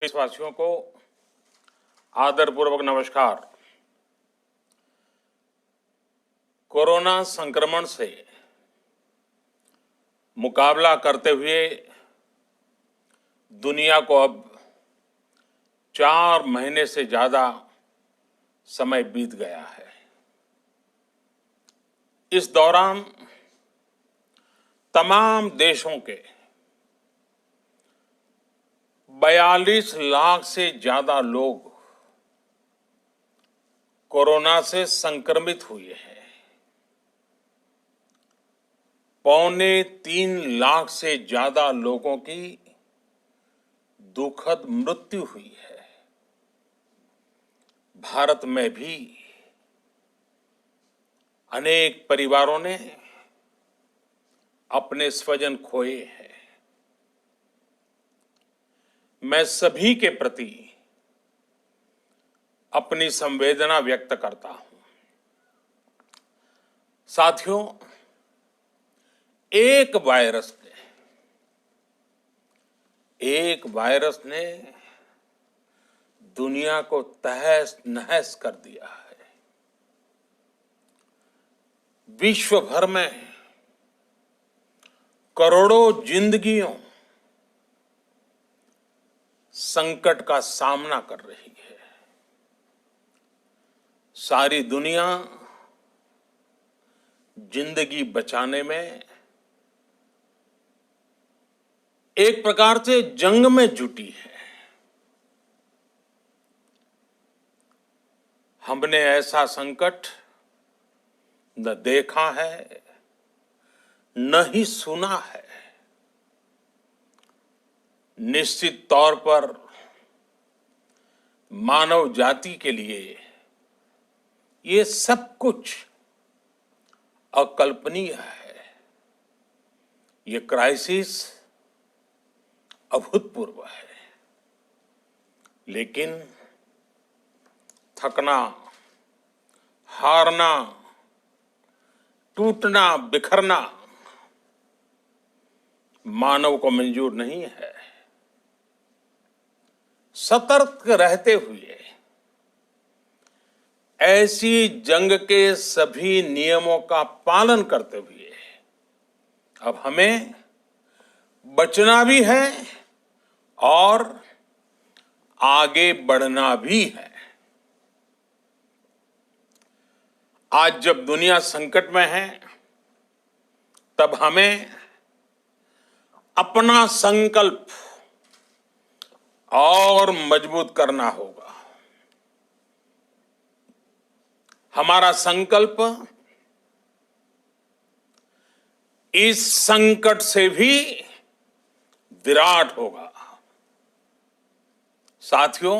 देशवासियों को आदरपूर्वक नमस्कार। कोरोना संक्रमण से मुकाबला करते हुए दुनिया को अब 4 महीने से ज्यादा समय बीत गया है। इस दौरान तमाम देशों के 42 लाख से ज्यादा लोग कोरोना से संक्रमित हुए हैं। 2.25 लाख से ज्यादा लोगों की दुखद मृत्यु हुई है। भारत में भी अनेक परिवारों ने अपने स्वजन खोए हैं। मैं सभी के प्रति अपनी संवेदना व्यक्त करता हूं। साथियों, एक वायरस ने दुनिया को तहस नहस कर दिया है। विश्व भर में करोड़ों जिंदगियों संकट का सामना कर रही है। सारी दुनिया जिंदगी बचाने में एक प्रकार से जंग में जुटी है। हमने ऐसा संकट न देखा है, न ही सुना है। निश्चित तौर पर मानव जाति के लिए ये सब कुछ अकल्पनीय है। ये क्राइसिस अभूतपूर्व है। लेकिन थकना, हारना, टूटना, बिखरना मानव को मंजूर नहीं है। सतर्क रहते हुए ऐसी जंग के सभी नियमों का पालन करते हुए अब हमें बचना भी है और आगे बढ़ना भी है। आज जब दुनिया संकट में है, तब हमें अपना संकल्प और मजबूत करना होगा। हमारा संकल्प इस संकट से भी विराट होगा। साथियों,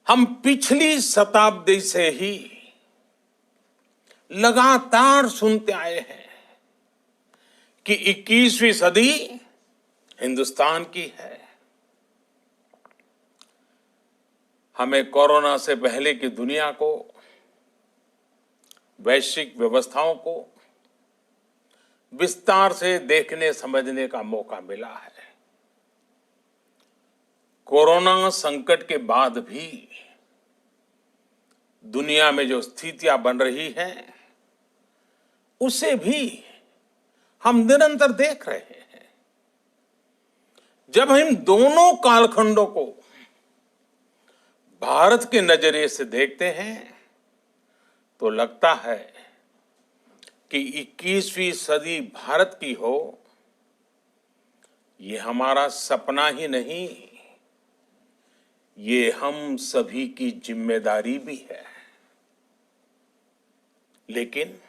हम पिछली शताब्दी से ही लगातार सुनते आए हैं कि 21वीं सदी हिंदुस्तान की है। हमें कोरोना से पहले की दुनिया को, वैश्विक व्यवस्थाओं को विस्तार से देखने समझने का मौका मिला है। कोरोना संकट के बाद भी दुनिया में जो स्थितियां बन रही हैं, उसे भी हम निरंतर देख रहे हैं। जब हम दोनों कालखंडों को भारत के नजरिए से देखते हैं, तो लगता है कि 21वीं सदी भारत की हो, ये हमारा सपना ही नहीं, ये हम सभी की जिम्मेदारी भी है। लेकिन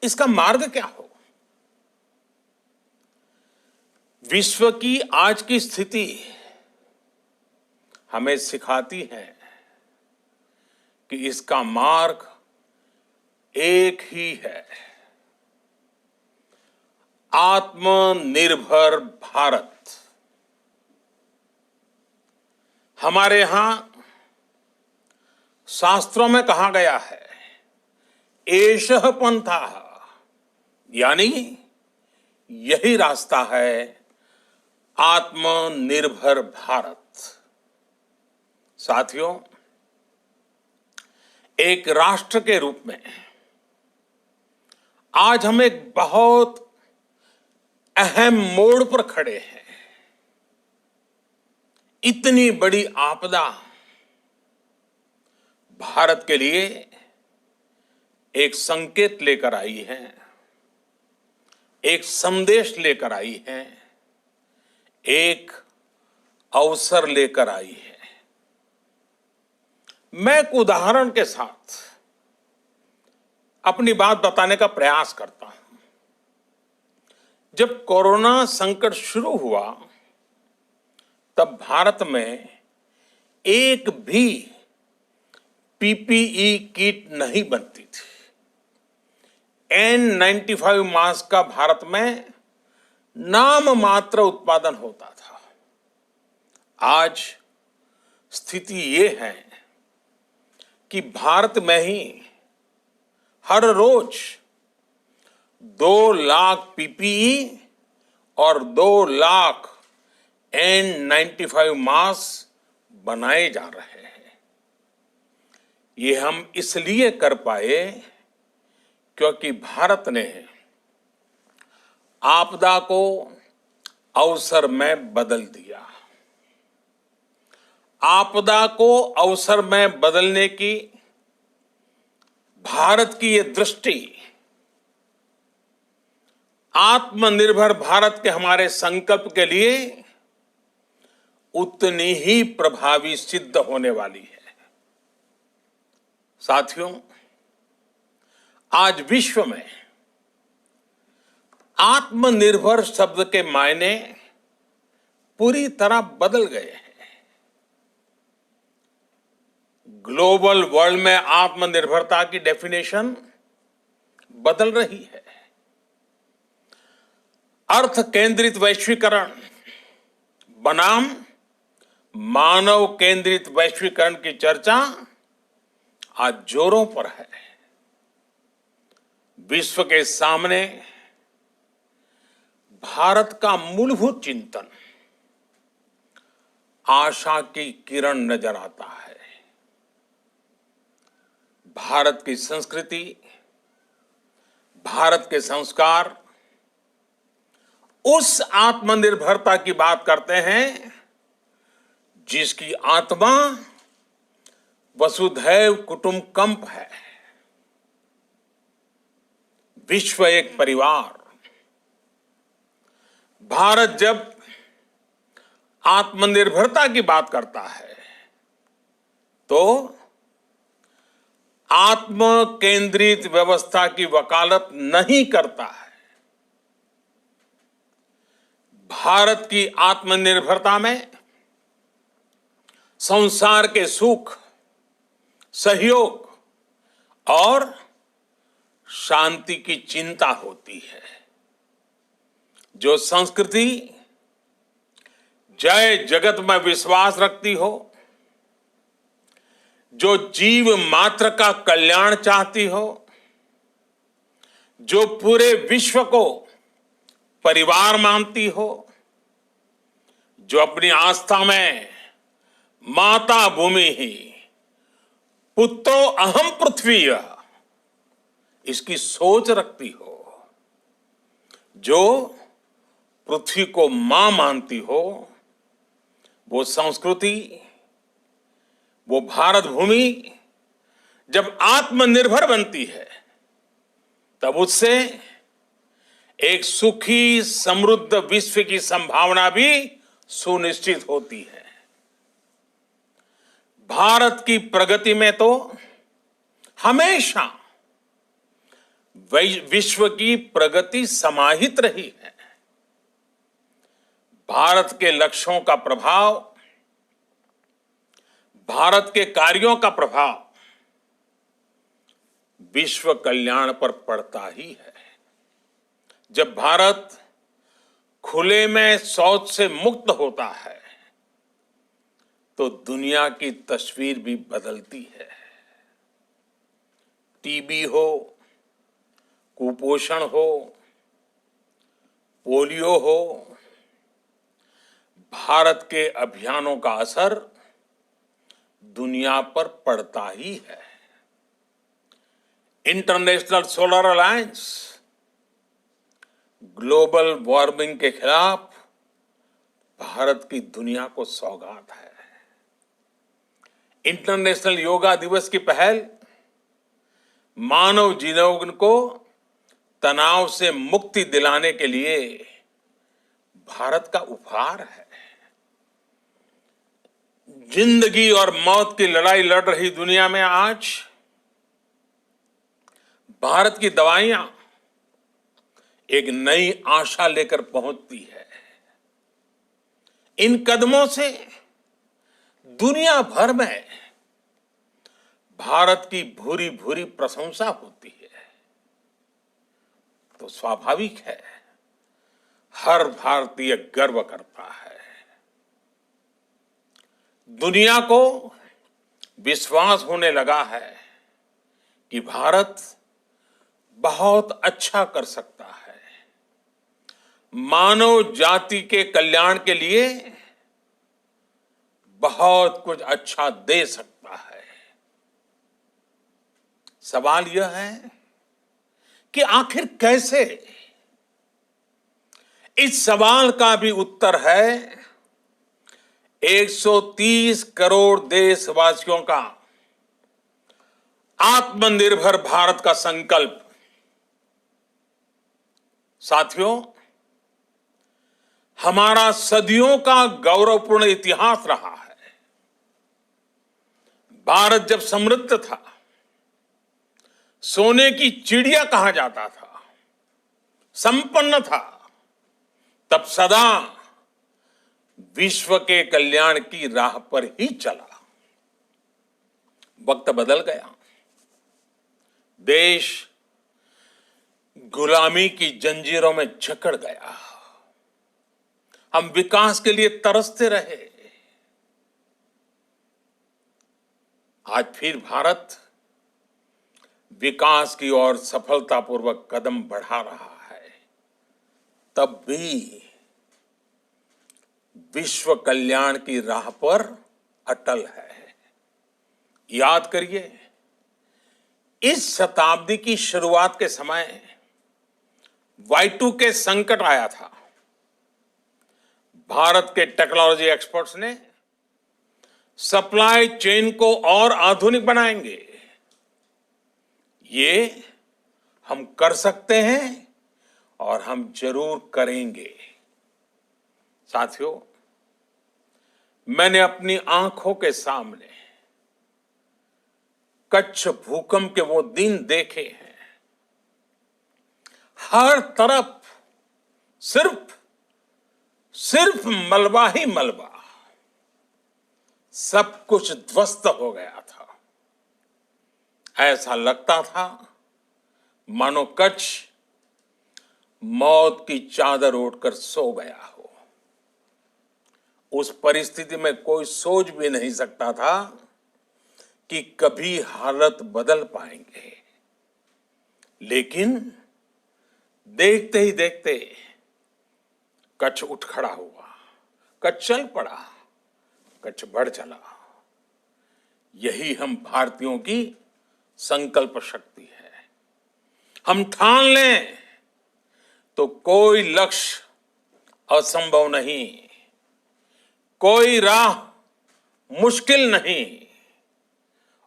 इसका मार्ग क्या हो? विश्व की आज की स्थिति हमें सिखाती है कि इसका मार्ग एक ही है, आत्मनिर्भर भारत। हमारे यहां शास्त्रों में कहा गया है, एषः पंथः, यानी यही रास्ता है आत्मनिर्भर भारत। साथियों, एक राष्ट्र के रूप में आज हम एक बहुत अहम मोड़ पर खड़े हैं। इतनी बड़ी आपदा भारत के लिए एक संकेत लेकर आई है, एक संदेश लेकर आई है, एक अवसर लेकर आई है। मैं एक उदाहरण के साथ अपनी बात बताने का प्रयास करता हूं। जब कोरोना संकट शुरू हुआ, तब भारत में एक भी पीपीई किट नहीं बनती थी। N95 मास्क का भारत में नाम मात्र उत्पादन होता था। आज स्थिति ये है कि भारत में ही हर रोज 2 लाख पीपीई और 2 लाख N95 मास्क बनाए जा रहे हैं। ये हम इसलिए कर पाए क्योंकि भारत ने आपदा को अवसर में बदल दिया। आपदा को अवसर में बदलने की भारत की ये दृष्टि आत्मनिर्भर भारत के हमारे संकल्प के लिए उतनी ही प्रभावी सिद्ध होने वाली है। साथियों, आज विश्व में आत्मनिर्भर शब्द के मायने पूरी तरह बदल गए हैं। ग्लोबल वर्ल्ड में आत्मनिर्भरता की डेफिनेशन बदल रही है। अर्थ केंद्रित वैश्वीकरण बनाम मानव केंद्रित वैश्वीकरण की चर्चा आज जोरों पर है। विश्व के सामने भारत का मूलभूत चिंतन आशा की किरण नजर आता है। भारत की संस्कृति, भारत के संस्कार उस आत्मनिर्भरता की बात करते हैं जिसकी आत्मा वसुधैव कुटुंबकम है। विश्व एक परिवार। भारत जब आत्मनिर्भरता की बात करता है तो आत्म केंद्रित व्यवस्था की वकालत नहीं करता है। भारत की आत्मनिर्भरता में संसार के सुख, सहयोग और शांति की चिंता होती है। जो संस्कृति जय जगत में विश्वास रखती हो, जो जीव मात्र का कल्याण चाहती हो, जो पूरे विश्व को परिवार मानती हो, जो अपनी आस्था में माता भूमि ही पुत्रो अहम पृथ्वी इसकी सोच रखती हो, जो पृथ्वी को मां मानती हो, वो संस्कृति, वो भारत भूमि जब आत्मनिर्भर बनती है तब उससे एक सुखी समृद्ध विश्व की संभावना भी सुनिश्चित होती है। भारत की प्रगति में तो हमेशा विश्व की प्रगति समाहित रही है। भारत के लक्ष्यों का प्रभाव, भारत के कार्यों का प्रभाव विश्व कल्याण पर पड़ता ही है। जब भारत खुले में शौच से मुक्त होता है तो दुनिया की तस्वीर भी बदलती है। टीबी हो, कुपोषण हो, पोलियो हो, भारत के अभियानों का असर दुनिया पर पड़ता ही है। International solar alliance global warming के खिलाफ भारत की दुनिया को सौगात है। इंटरनेशनल योगा दिवस की पहल मानव जीवन को तनाव से मुक्ति दिलाने के लिए भारत का उपहार है। जिंदगी और मौत की लड़ाई लड़ रही दुनिया में आज भारत की दवाइयां एक नई आशा लेकर पहुंचती है। इन कदमों से दुनिया भर में भारत की भूरी भूरी प्रशंसा होती है। तो स्वाभाविक है, हर भारतीय गर्व करता है। दुनिया को विश्वास होने लगा है कि भारत बहुत अच्छा कर सकता है, मानव जाति के कल्याण के लिए बहुत कुछ अच्छा दे सकता है। सवाल यह है कि आखिर कैसे? इस सवाल का भी उत्तर है 130 करोड़ देशवासियों का आत्मनिर्भर भारत का संकल्प। साथियों, हमारा सदियों का गौरवपूर्ण इतिहास रहा है। भारत जब समृद्ध था, सोने की चिड़िया कहा जाता था, संपन्न था, तब सदा विश्व के कल्याण की राह पर ही चला। वक्त बदल गया, देश गुलामी की जंजीरों में जकड़ गया। हम विकास के लिए तरसते रहे। आज फिर भारत विकास की ओर सफलतापूर्वक कदम बढ़ा रहा है। तब भी विश्व कल्याण की राह पर अटल है। याद करिए, इस शताब्दी की शुरुआत के समय Y2K संकट आया था। भारत के टेक्नोलॉजी एक्सपर्ट्स ने सप्लाई चेन को और आधुनिक बनाएंगे, ये हम कर सकते हैं और हम जरूर करेंगे। साथियों, मैंने अपनी आंखों के सामने कच्छ भूकंप के वो दिन देखे हैं। हर तरफ सिर्फ मलबा ही मलबा, सब कुछ ध्वस्त हो गया था। ऐसा लगता था मानो कच्छ मौत की चादर ओढ़कर सो गया हो। उस परिस्थिति में कोई सोच भी नहीं सकता था कि कभी हालत बदल पाएंगे। लेकिन देखते ही देखते कच्छ उठ खड़ा हुआ, कच्छ चल पड़ा, कच्छ बढ़ चला। यही हम भारतीयों की संकल्प शक्ति है। हम ठान लें तो कोई लक्ष्य असंभव नहीं, कोई राह मुश्किल नहीं।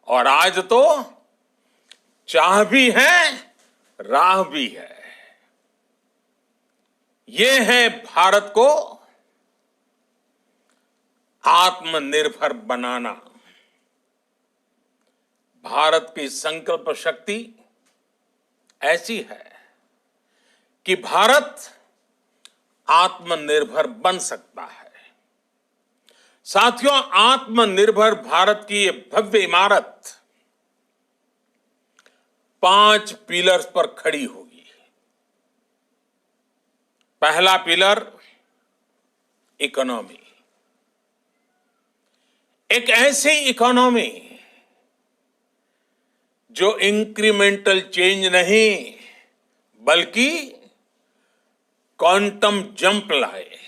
और आज तो चाह भी है, राह भी है। ये है भारत को आत्मनिर्भर बनाना। भारत की संकल्प शक्ति ऐसी है कि भारत आत्मनिर्भर बन सकता है। साथियों, आत्मनिर्भर भारत की ये भव्य इमारत 5 पिलर्स पर खड़ी होगी। पहला पिलर इकोनॉमी। एक ऐसी इकोनॉमी जो इंक्रीमेंटल चेंज नहीं बल्कि क्वांटम जंप लाए।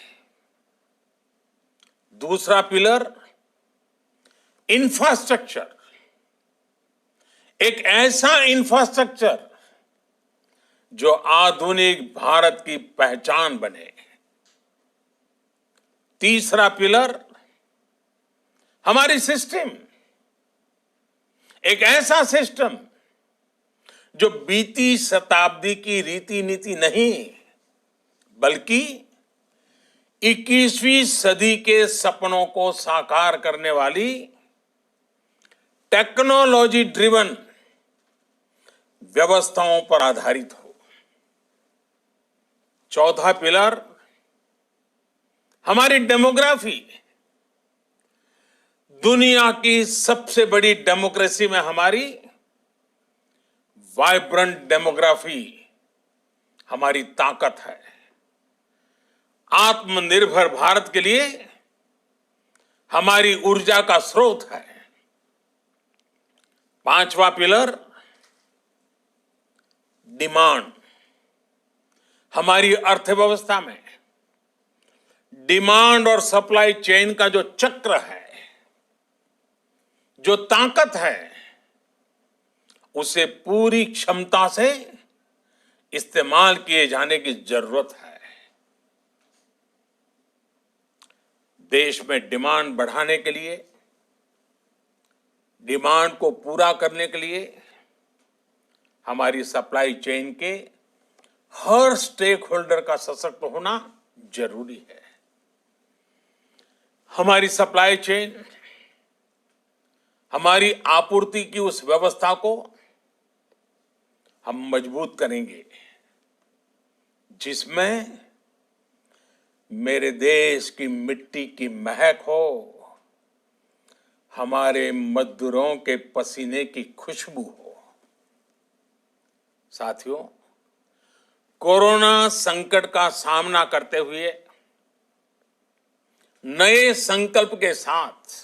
दूसरा पिलर इंफ्रास्ट्रक्चर, एक ऐसा इंफ्रास्ट्रक्चर जो आधुनिक भारत की पहचान बने। तीसरा पिलर हमारी सिस्टम, एक ऐसा सिस्टम जो बीती शताब्दी की रीति नीति नहीं बल्कि 21वीं सदी के सपनों को साकार करने वाली टेक्नोलॉजी ड्रिवन व्यवस्थाओं पर आधारित हो। चौथा पिलर हमारी डेमोग्राफी, दुनिया की सबसे बड़ी डेमोक्रेसी में हमारी वाइब्रेंट डेमोग्राफी हमारी ताकत है। आत्मनिर्भर भारत के लिए हमारी ऊर्जा का स्रोत है। पांचवा पिलर डिमांड, हमारी अर्थव्यवस्था में डिमांड और सप्लाई चेन का जो चक्र है, जो ताकत है, उसे पूरी क्षमता से इस्तेमाल किए जाने की जरूरत है। देश में डिमांड बढ़ाने के लिए, डिमांड को पूरा करने के लिए हमारी सप्लाई चेन के हर स्टेक होल्डर का सशक्त होना जरूरी है। हमारी सप्लाई चेन, हमारी आपूर्ति की उस व्यवस्था को हम मजबूत करेंगे जिसमें मेरे देश की मिट्टी की महक हो, हमारे मजदूरों के पसीने की खुशबू हो। साथियों, कोरोना संकट का सामना करते हुए नए संकल्प के साथ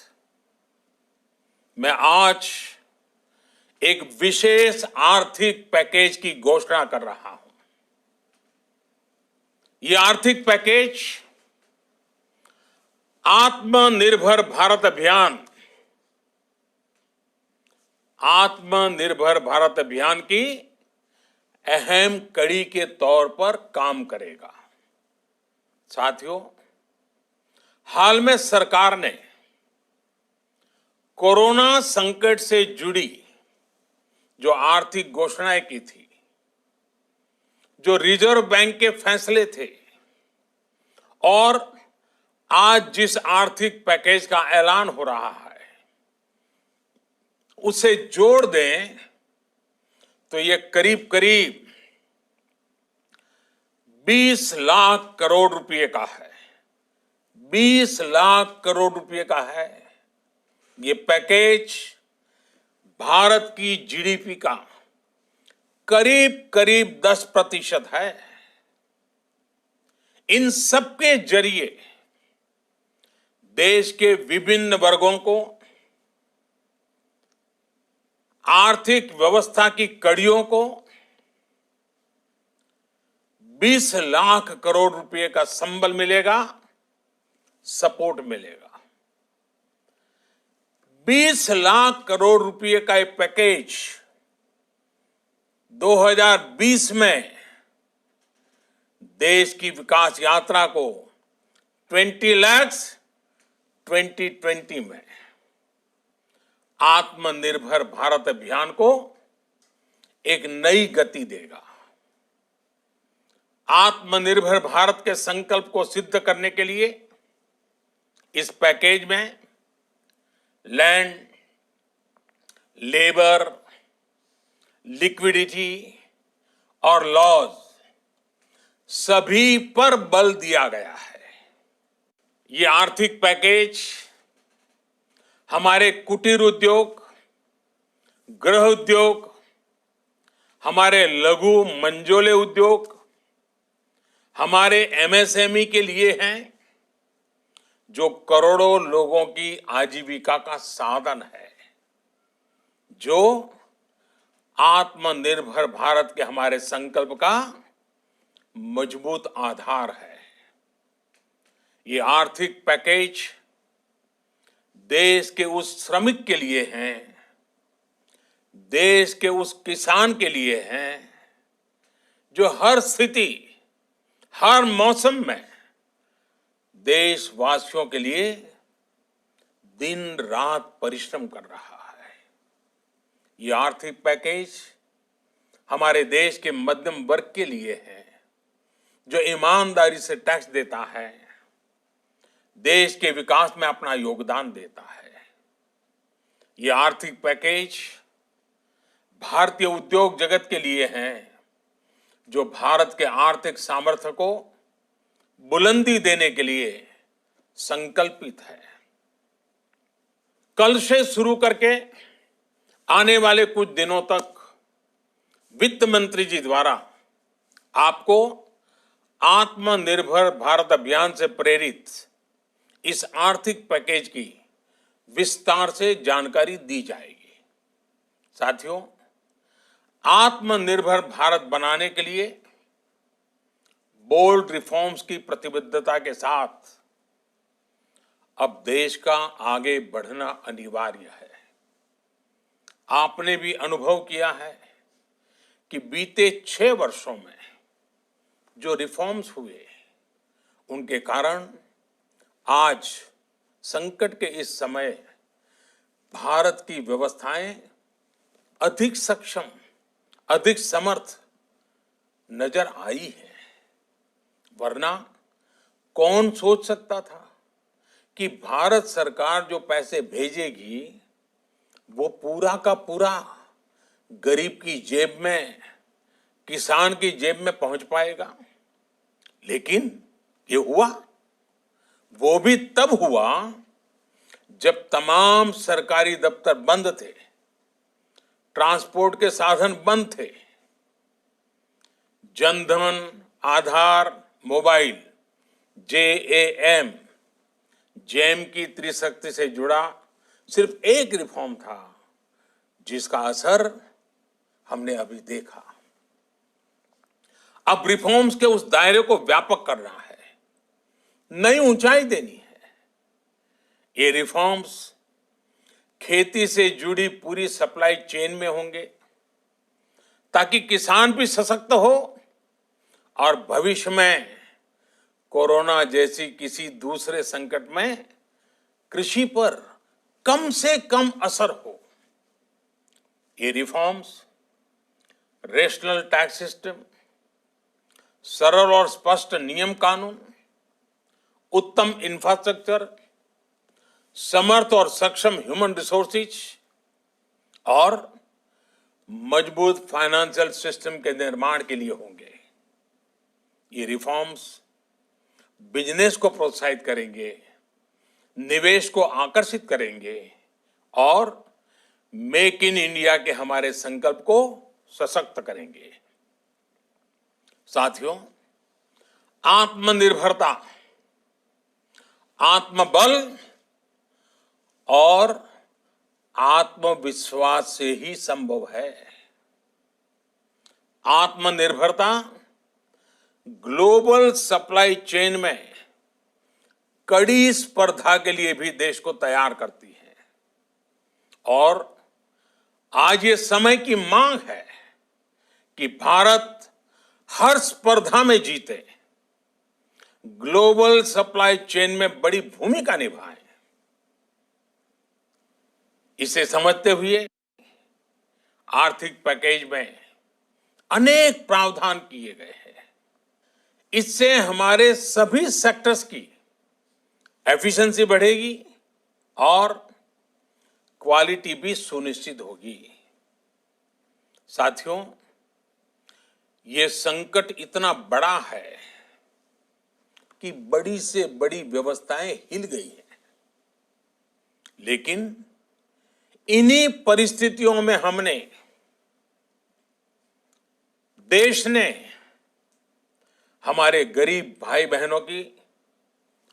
मैं आज एक विशेष आर्थिक पैकेज की घोषणा कर रहा हूं। ये आर्थिक पैकेज आत्मनिर्भर भारत अभियान, आत्मनिर्भर भारत अभियान की अहम कड़ी के तौर पर काम करेगा। साथियों, हाल में सरकार ने कोरोना संकट से जुड़ी जो आर्थिक घोषणाएं की थी, जो रिजर्व बैंक के फैसले थे और आज जिस आर्थिक पैकेज का ऐलान हो रहा है, उसे जोड़ दें तो ये करीब करीब 20 लाख करोड़ रुपए का है। 20 लाख करोड़ रुपए का है। ये पैकेज भारत की जीडीपी का करीब करीब 10% है। इन सबके जरिए देश के विभिन्न वर्गों को आर्थिक व्यवस्था की कड़ियों को 20 लाख करोड़ रुपए का संबल मिलेगा, सपोर्ट मिलेगा। 20 लाख करोड़ रुपए का एक पैकेज 2020 में देश की विकास यात्रा को 20 लाख 2020 में आत्मनिर्भर भारत अभियान को एक नई गति देगा। आत्मनिर्भर भारत के संकल्प को सिद्ध करने के लिए इस पैकेज में लैंड, लेबर, लिक्विडिटी और लॉज सभी पर बल दिया गया है। ये आर्थिक पैकेज हमारे कुटीर उद्योग, गृह उद्योग, हमारे लघु मंझोले उद्योग, हमारे एमएसएमई के लिए हैं, जो करोड़ों लोगों की आजीविका का साधन है, जो आत्मनिर्भर भारत के हमारे संकल्प का मजबूत आधार है। ये आर्थिक पैकेज देश के उस श्रमिक के लिए हैं, देश के उस किसान के लिए हैं जो हर स्थिति, हर मौसम में देशवासियों के लिए दिन रात परिश्रम कर रहा है। ये आर्थिक पैकेज हमारे देश के मध्यम वर्ग के लिए है, जो ईमानदारी से टैक्स देता है, देश के विकास में अपना योगदान देता है। ये आर्थिक पैकेज भारतीय उद्योग जगत के लिए है, जो भारत के आर्थिक सामर्थ्य को बुलंदी देने के लिए संकल्पित है। कल से शुरू करके आने वाले कुछ दिनों तक वित्त मंत्री जी द्वारा आपको आत्मनिर्भर भारत अभियान से प्रेरित इस आर्थिक पैकेज की विस्तार से जानकारी दी जाएगी। साथियों, आत्मनिर्भर भारत बनाने के लिए बोल्ड रिफॉर्म्स की प्रतिबद्धता के साथ अब देश का आगे बढ़ना अनिवार्य है। आपने भी अनुभव किया है कि बीते 6 वर्षों में जो रिफॉर्म्स हुए, उनके कारण आज संकट के इस समय भारत की व्यवस्थाएं अधिक सक्षम, अधिक समर्थ नजर आई है। वरना कौन सोच सकता था कि भारत सरकार जो पैसे भेजेगी वो पूरा का पूरा गरीब की जेब में, किसान की जेब में पहुंच पाएगा। लेकिन ये हुआ, वो भी तब हुआ जब तमाम सरकारी दफ्तर बंद थे, ट्रांसपोर्ट के साधन बंद थे, जनधन, आधार, मोबाइल, JAM, जैम की त्रिशक्ति से जुड़ा सिर्फ एक रिफॉर्म था जिसका असर हमने अभी देखा। अब रिफॉर्म्स के उस दायरे को व्यापक करना है, नई ऊंचाई देनी है। ये रिफॉर्म्स खेती से जुड़ी पूरी सप्लाई चेन में होंगे, ताकि किसान भी सशक्त हो और भविष्य में कोरोना जैसी किसी दूसरे संकट में कृषि पर कम से कम असर हो। ये रिफॉर्म्स रेशनल टैक्स सिस्टम, सरल और स्पष्ट नियम कानून, उत्तम इंफ्रास्ट्रक्चर, समर्थ और सक्षम ह्यूमन रिसोर्सेज और मजबूत फाइनेंशियल सिस्टम के निर्माण के लिए होंगे। ये रिफॉर्म्स बिजनेस को प्रोत्साहित करेंगे, निवेश को आकर्षित करेंगे और मेक इन इंडिया के हमारे संकल्प को सशक्त करेंगे। साथियों, आत्मनिर्भरता, आत्मबल और आत्मविश्वास से ही संभव है। आत्मनिर्भरता ग्लोबल सप्लाई चेन में कड़ी स्पर्धा के लिए भी देश को तैयार करती है और आज ये समय की मांग है कि भारत हर स्पर्धा में जीते, ग्लोबल सप्लाई चेन में बड़ी भूमिका निभाए। इसे समझते हुए आर्थिक पैकेज में अनेक प्रावधान किए गए हैं। इससे हमारे सभी सेक्टर्स की एफिशिएंसी बढ़ेगी और क्वालिटी भी सुनिश्चित होगी। साथियों, ये संकट इतना बड़ा है कि बड़ी से बड़ी व्यवस्थाएं हिल गई हैं। लेकिन इन्हीं परिस्थितियों में हमने, देश ने हमारे गरीब भाई बहनों की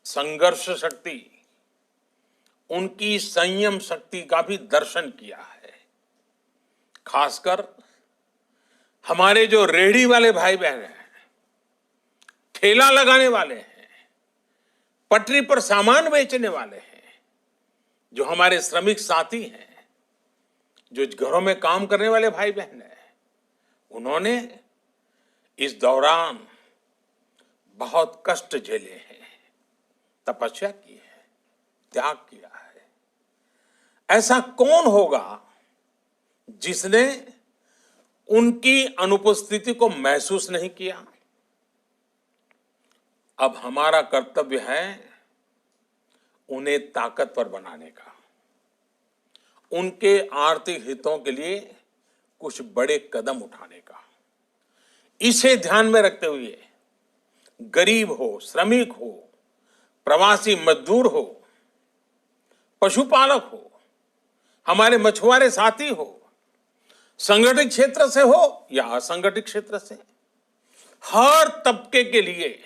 संघर्ष शक्ति, उनकी संयम शक्ति का भी दर्शन किया है। खासकर हमारे जो रेहड़ी वाले भाई बहन हैं, ठेला लगाने वाले हैं, पटरी पर सामान बेचने वाले हैं, जो हमारे श्रमिक साथी हैं, जो घरों में काम करने वाले भाई बहन हैं, उन्होंने इस दौरान बहुत कष्ट झेले हैं, तपस्या की है, त्याग किया है। ऐसा कौन होगा जिसने उनकी अनुपस्थिति को महसूस नहीं किया? अब हमारा कर्तव्य है उन्हें ताकतवर बनाने का, उनके आर्थिक हितों के लिए कुछ बड़े कदम उठाने का। इसे ध्यान में रखते हुए गरीब हो, श्रमिक हो, प्रवासी मजदूर हो, पशुपालक हो, हमारे मछुआरे साथी हो, संगठित क्षेत्र से हो या असंगठित क्षेत्र से, हर तबके के लिए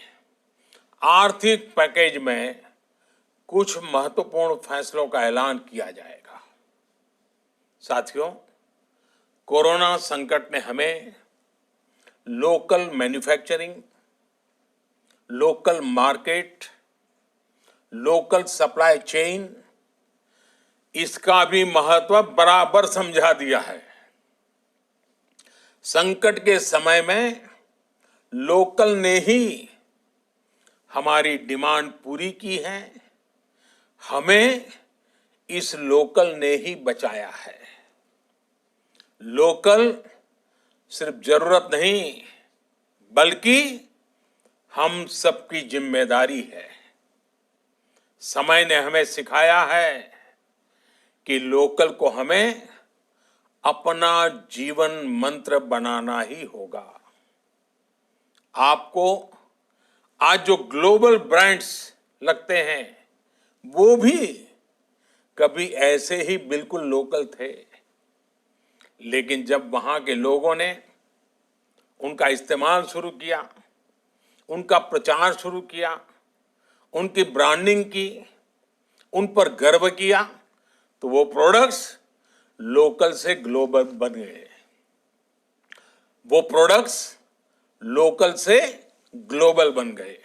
आर्थिक पैकेज में कुछ महत्वपूर्ण फैसलों का ऐलान किया जाएगा। साथियों, कोरोना संकट ने हमें local manufacturing, local market, local supply chain, इसका भी महत्व बराबर समझा दिया है। संकट के समय में लोकल ने ही हमारी डिमांड पूरी की है, हमें इस लोकल ने ही बचाया है। लोकल सिर्फ जरूरत नहीं, बल्कि हम सबकी जिम्मेदारी है। समय ने हमें सिखाया है कि लोकल को हमें अपना जीवन मंत्र बनाना ही होगा। आपको आज जो ग्लोबल ब्रांड्स लगते हैं, वो भी कभी ऐसे ही बिल्कुल लोकल थे, लेकिन जब वहां के लोगों ने उनका इस्तेमाल शुरू किया, उनका प्रचार शुरू किया, उनकी ब्रांडिंग की, उन पर गर्व किया, तो वो प्रोडक्ट्स लोकल से ग्लोबल बन गए। वो प्रोडक्ट्स लोकल से ग्लोबल बन गए।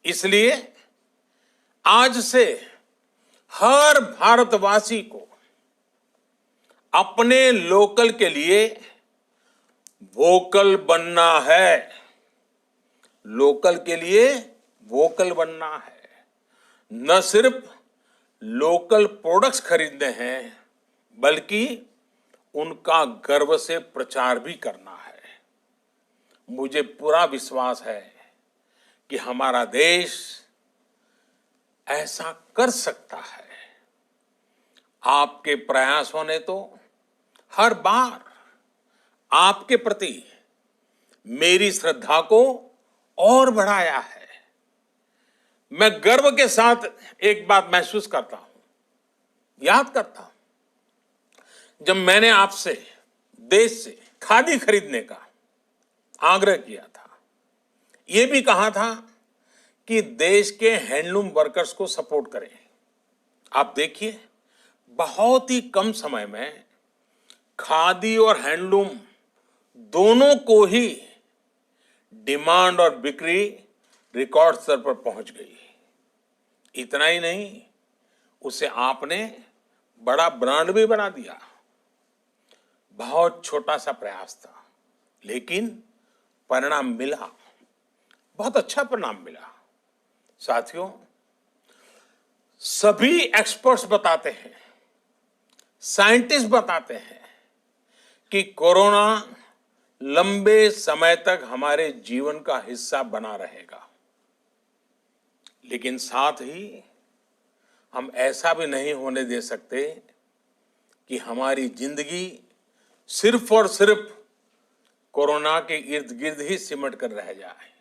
इसलिए आज से हर भारतवासी को अपने लोकल के लिए वोकल बनना है। लोकल के लिए वोकल बनना है। न सिर्फ लोकल प्रोडक्ट्स खरीदने हैं, बल्कि उनका गर्व से प्रचार भी करना है। मुझे पूरा विश्वास है कि हमारा देश ऐसा कर सकता है। आपके प्रयासों ने तो हर बार आपके प्रति मेरी श्रद्धा को और बढ़ाया है। मैं गर्व के साथ एक बात महसूस करता हूं, याद करता हूं, जब मैंने आपसे देश से खादी खरीदने का आग्रह किया था, यह भी कहा था कि देश के हैंडलूम वर्कर्स को सपोर्ट करें। आप देखिए, बहुत ही कम समय में खादी और हैंडलूम दोनों को ही डिमांड और बिक्री रिकॉर्ड स्तर पर पहुंच गई। इतना ही नहीं, उसे आपने बड़ा ब्रांड भी बना दिया। बहुत छोटा सा प्रयास था, लेकिन परिणाम मिला, बहुत अच्छा परिणाम मिला। साथियों, सभी एक्सपर्ट्स बताते हैं, साइंटिस्ट बताते हैं कि कोरोना लंबे समय तक हमारे जीवन का हिस्सा बना रहेगा। लेकिन साथ ही हम ऐसा भी नहीं होने दे सकते कि हमारी जिंदगी सिर्फ और सिर्फ कोरोना के इर्द गिर्द ही सिमट कर रह जाए।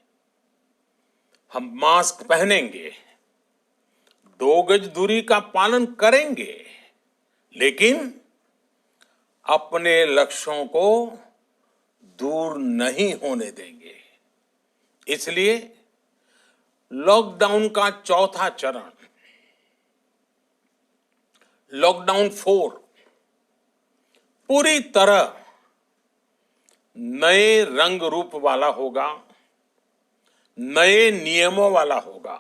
हम मास्क पहनेंगे, 2 गज दूरी का पालन करेंगे, लेकिन अपने लक्ष्यों को दूर नहीं होने देंगे। इसलिए लॉकडाउन का चौथा चरण, लॉकडाउन 4, पूरी तरह नए रंग रूप वाला होगा, नए नियमों वाला होगा।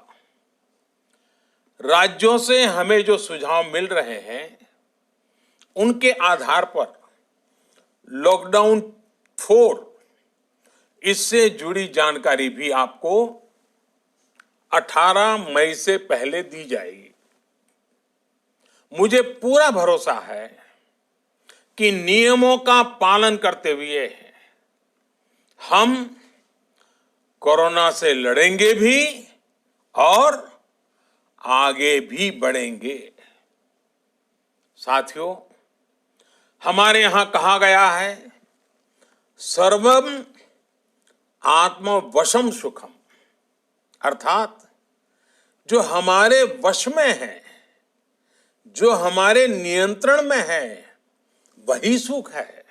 राज्यों से हमें जो सुझाव मिल रहे हैं उनके आधार पर लॉकडाउन 4 इससे जुड़ी जानकारी भी आपको 18 मई से पहले दी जाएगी। मुझे पूरा भरोसा है कि नियमों का पालन करते हुए हम कोरोना से लड़ेंगे भी और आगे भी बढ़ेंगे। साथियों, हमारे यहां कहा गया है, सर्वम आत्मवशम सुखम, अर्थात जो हमारे वश में है, जो हमारे नियंत्रण में है, वही सुख है।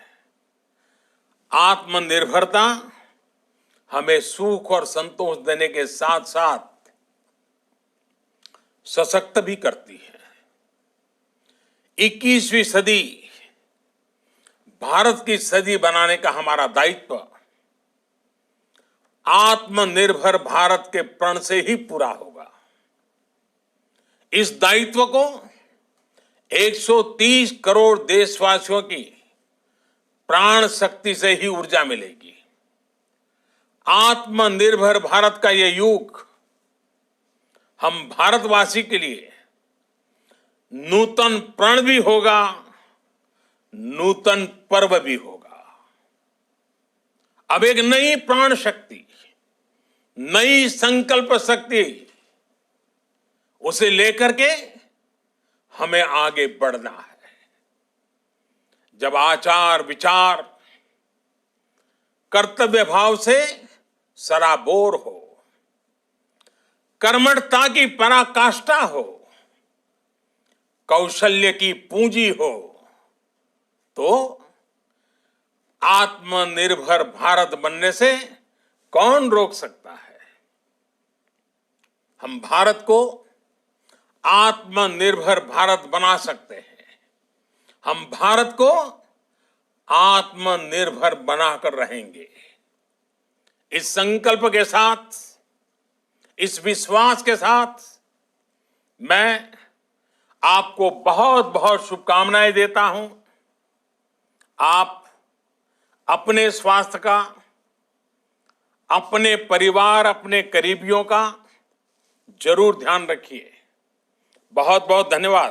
आत्मनिर्भरता हमें सुख और संतोष देने के साथ साथ सशक्त भी करती है। 21वीं सदी भारत की सदी बनाने का हमारा दायित्व आत्मनिर्भर भारत के प्रण से ही पूरा होगा। इस दायित्व को 130 करोड़ देशवासियों की प्राण शक्ति से ही ऊर्जा मिलेगी। आत्मनिर्भर भारत का यह युग हम भारतवासी के लिए नूतन प्रण भी होगा, नूतन पर्व भी होगा। अब एक नई प्राण शक्ति, नई संकल्प शक्ति, उसे लेकर के हमें आगे बढ़ना है। जब आचार विचार कर्तव्य भाव से सराबोर हो, कर्मठता की पराकाष्ठा हो, कौशल्य की पूंजी हो, तो आत्मनिर्भर भारत बनने से कौन रोक सकता है। हम भारत को आत्मनिर्भर भारत बना सकते हैं। हम भारत को आत्मनिर्भर बनाकर रहेंगे। इस संकल्प के साथ, इस विश्वास के साथ मैं आपको बहुत बहुत शुभकामनाएं देता हूं। आप अपने स्वास्थ्य का, अपने परिवार, अपने करीबियों का जरूर ध्यान रखिए। बहुत बहुत धन्यवाद।